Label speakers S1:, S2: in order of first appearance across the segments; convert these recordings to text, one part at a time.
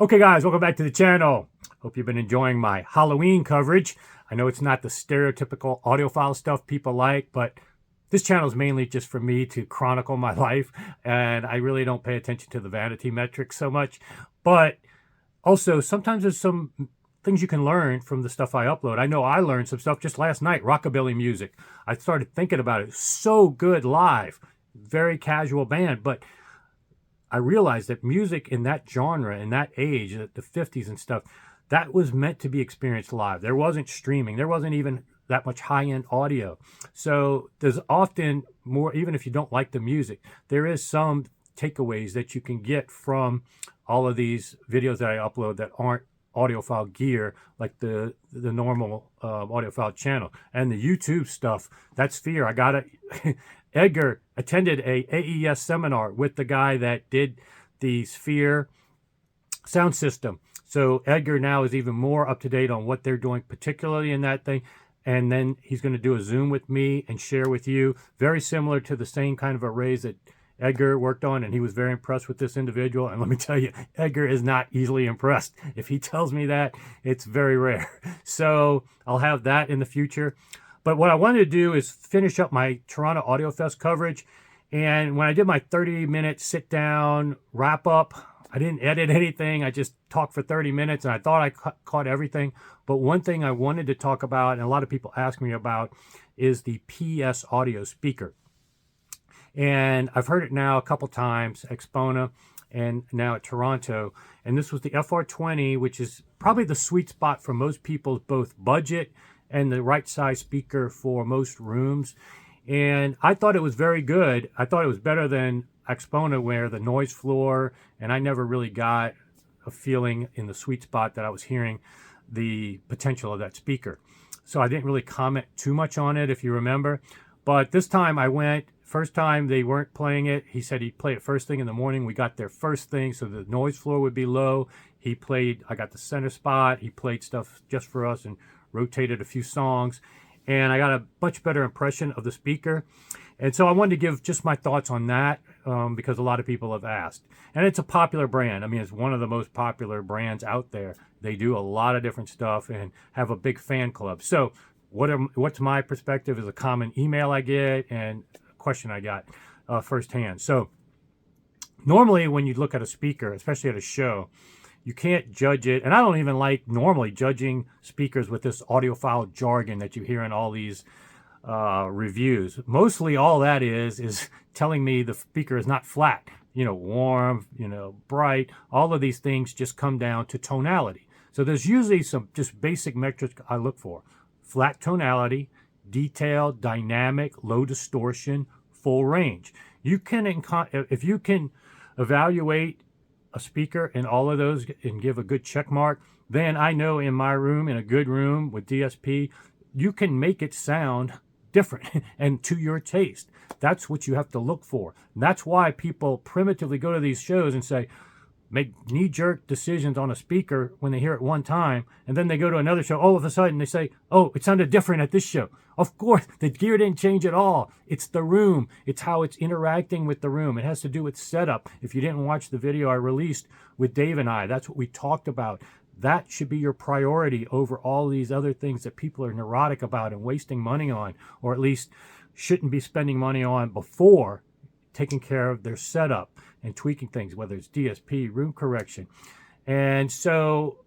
S1: Okay guys, welcome back to the channel. Hope you've been enjoying my Halloween coverage. I know it's not the stereotypical audiophile stuff people like, but this channel is mainly just for me to chronicle my life, and I really don't pay attention to the vanity metrics so much. But also, sometimes there's some things you can learn from the stuff I upload. I know I learned some stuff just last night, rockabilly music. I started thinking about it. So good live, very casual band, but I realized that music in that genre, in that age, the 50s and stuff, that was meant to be experienced live. There wasn't streaming. There wasn't even that much high-end audio. So there's often more, even if you don't like the music, there is some takeaways that you can get from all of these videos that I upload that aren't audiophile gear, like the normal audiophile channel. And the YouTube stuff, that's fear. I got it. Edgar attended a AES seminar with the guy that did the Sphere sound system. So Edgar now is even more up to date on what they're doing, particularly in that thing. And then he's going to do a Zoom with me and share with you, very similar to the same kind of arrays that Edgar worked on, and he was very impressed with this individual. And let me tell you, Edgar is not easily impressed. If he tells me that, it's very rare. So I'll have that in the future. But what I wanted to do is finish up my Toronto Audio Fest coverage. And when I did my 30-minute sit-down wrap-up, I didn't edit anything. I just talked for 30 minutes, and I thought I caught everything. But one thing I wanted to talk about, and a lot of people ask me about, is the PS audio speaker. And I've heard it now a couple times, Expona, and now at Toronto. And this was the FR20, which is probably the sweet spot for most people's both budget and the right size speaker for most rooms. And I thought it was very good. I thought it was better than Expona, where the noise floor, and I never really got a feeling in the sweet spot that I was hearing the potential of that speaker. So I didn't really comment too much on it, if you remember. But this time I went, first time they weren't playing it. He said he'd play it first thing in the morning. We got there first thing, so the noise floor would be low. He played, I got the center spot. He played stuff just for us and rotated a few songs. And I got a much better impression of the speaker. And so I wanted to give just my thoughts on that because a lot of people have asked. And it's a popular brand. I mean, it's one of the most popular brands out there. They do a lot of different stuff and have a big fan club. So what's my perspective is a common email I get and a question I got firsthand. So normally when you look at a speaker, especially at a show, you can't judge it. And I don't even like normally judging speakers with this audiophile jargon that you hear in all these reviews. Mostly all that is telling me the speaker is not flat, warm, bright. All of these things just come down to tonality. So there's usually some just basic metrics I look for. Flat tonality, detail, dynamic, low distortion, full range. If you can evaluate a speaker in all of those and give a good check mark, then I know in my room, in a good room with DSP, you can make it sound different and to your taste. That's what you have to look for. And that's why people primitively go to these shows and say, make knee-jerk decisions on a speaker when they hear it one time, and then they go to another show, all of a sudden they say, oh, it sounded different at this show. Of course, the gear didn't change at all. It's the room. It's how it's interacting with the room. It has to do with setup. If you didn't watch the video I released with Dave and I, that's what we talked about. That should be your priority over all these other things that people are neurotic about and wasting money on, or at least shouldn't be spending money on before taking care of their setup and tweaking things, whether it's DSP, room correction. And so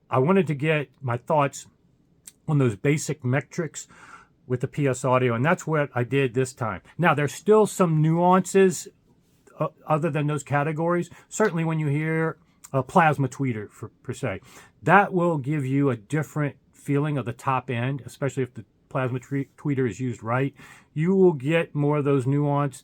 S1: I wanted to get my thoughts on those basic metrics with the PS audio, and that's what I did this time. Now, there's still some nuances other than those categories. Certainly when you hear a plasma tweeter, per se, that will give you a different feeling of the top end, especially if the plasma tweeter is used right. You will get more of those nuanced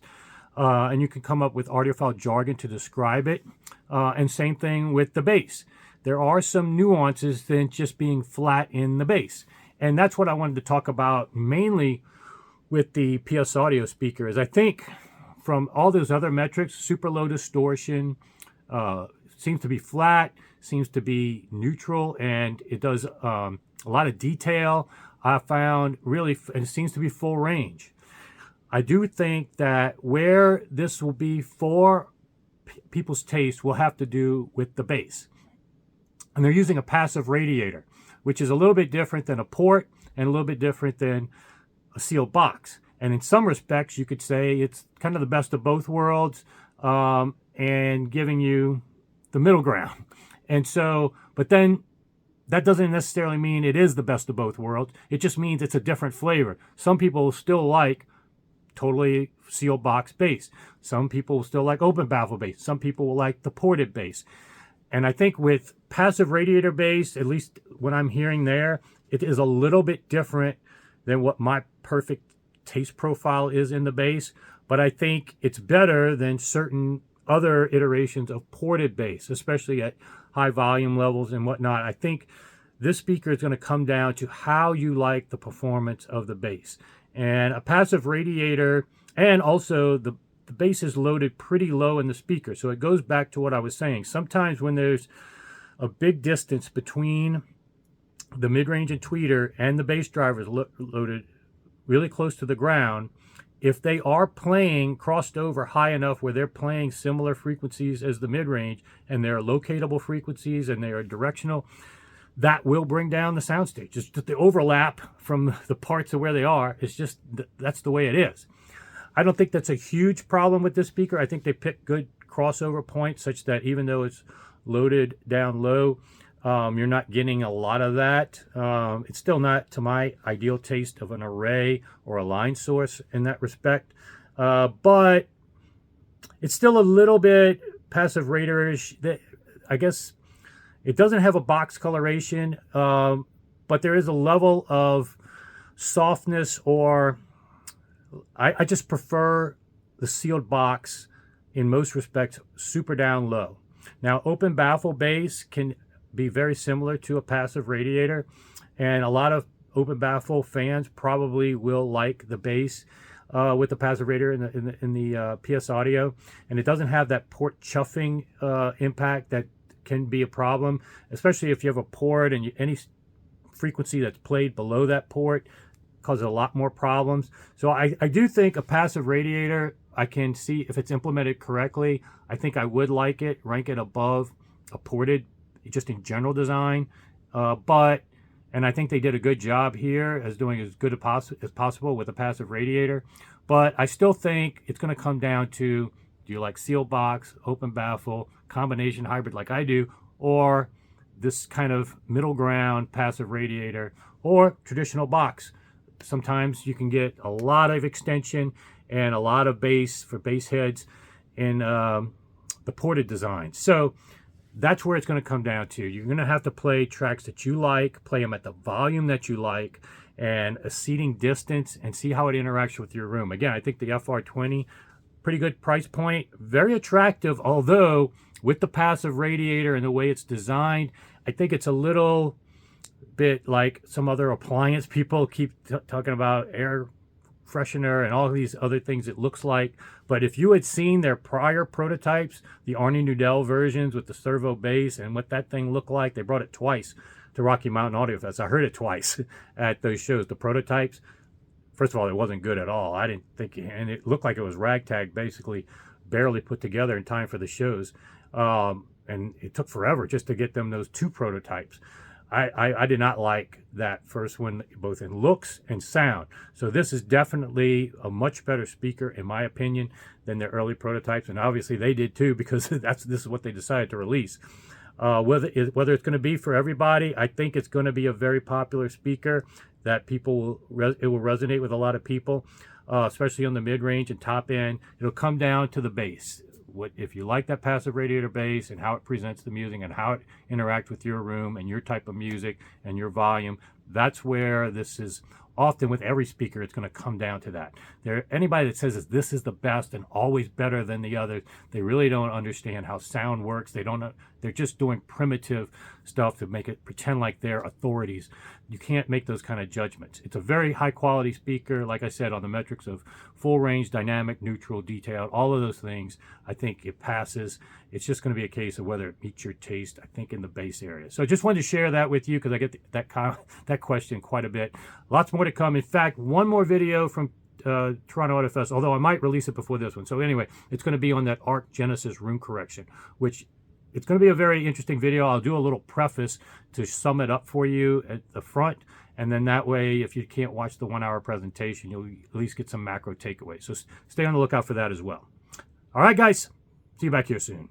S1: and you can come up with audiophile jargon to describe it. And same thing with the bass. There are some nuances than just being flat in the bass. And that's what I wanted to talk about mainly with the PS audio speaker. Is I think from all those other metrics, super low distortion, seems to be flat, seems to be neutral, and it does a lot of detail. I found really, and it seems to be full range. I do think that where this will be for people's taste will have to do with the bass. And they're using a passive radiator, which is a little bit different than a port and a little bit different than a sealed box. And in some respects, you could say it's kind of the best of both worlds, and giving you the middle ground. And so, but then that doesn't necessarily mean it is the best of both worlds. It just means it's a different flavor. Some people still like totally sealed box bass. Some people still like open baffle bass. Some people will like the ported bass. And I think with passive radiator bass, at least what I'm hearing there, it is a little bit different than what my perfect taste profile is in the bass. But I think it's better than certain other iterations of ported bass, especially at high volume levels and whatnot. I think this speaker is going to come down to how you like the performance of the bass. And a passive radiator, and also the bass is loaded pretty low in the speaker. So it goes back to what I was saying. Sometimes when there's a big distance between the mid-range and tweeter and the bass driver is loaded really close to the ground, if they are playing crossed over high enough where they're playing similar frequencies as the mid-range and they're locatable frequencies and they are directional, that will bring down the soundstage. Just the overlap from the parts of where they are is just, that's the way it is. I don't think that's a huge problem with this speaker. I think they pick good crossover points such that even though it's loaded down low, you're not getting a lot of that. It's still not to my ideal taste of an array or a line source in that respect. But it's still a little bit passive radiator-ish. I guess it doesn't have a box coloration, but there is a level of softness, or I just prefer the sealed box in most respects, super down low. Now, open baffle bass can be very similar to a passive radiator, and a lot of open baffle fans probably will like the bass with the passive radiator in the PS audio, and it doesn't have that port chuffing impact that can be a problem, especially if you have a port and any frequency that's played below that port causes a lot more problems. So I do think a passive radiator, I can see if it's implemented correctly, I think I would like it, rank it above a ported, just in general design. And I think they did a good job here as doing as good as possible with a passive radiator. But I still think it's going to come down to, do you like sealed box, open baffle, combination hybrid like I do, or this kind of middle ground passive radiator, or traditional box? Sometimes you can get a lot of extension and a lot of bass for bass heads in the ported design. So that's where it's going to come down to. You're going to have to play tracks that you like, play them at the volume that you like, and a seating distance, and see how it interacts with your room. Again, I think the FR20, pretty good price point, very attractive, although with the passive radiator and the way it's designed, I think it's a little bit like some other appliance people keep talking about, air freshener and all these other things it looks like. But if you had seen their prior prototypes, the Arnie Nudell versions with the servo bass and what that thing looked like, they brought it twice to Rocky Mountain Audio Fest. I heard it twice at those shows, the prototypes. First of all, it wasn't good at all. I didn't think, and it looked like it was ragtag, basically barely put together in time for the shows. And it took forever just to get them those two prototypes. I did not like that first one, both in looks and sound. So this is definitely a much better speaker, in my opinion, than their early prototypes. And obviously they did too, because this is what they decided to release. Whether it's going to be for everybody, I think it's going to be a very popular speaker that it will resonate with a lot of people, especially on the mid-range and top end. It'll come down to the bass. If you like that passive radiator bass and how it presents the music and how it interacts with your room and your type of music and your volume, that's where this is. Often with every speaker, it's going to come down to that. Anybody that says this is the best and always better than the others, they really don't understand how sound works. They're just doing primitive stuff to make it pretend like they're authorities. You can't make those kind of judgments. It's a very high quality speaker, like I said, on the metrics of full range, dynamic, neutral, detailed, all of those things. I think it passes. It's just going to be a case of whether it meets your taste, I think, in the bass area. So I just wanted to share that with you because I get that question quite a bit. Lots more to come. In fact, one more video from Toronto Audio Fest, although I might release it before this one. So anyway, it's going to be on that Arc Genesis room correction, which it's going to be a very interesting video. I'll do a little preface to sum it up for you at the front. And then that way, if you can't watch the 1 hour presentation, you'll at least get some macro takeaways. So stay on the lookout for that as well. All right, guys. See you back here soon.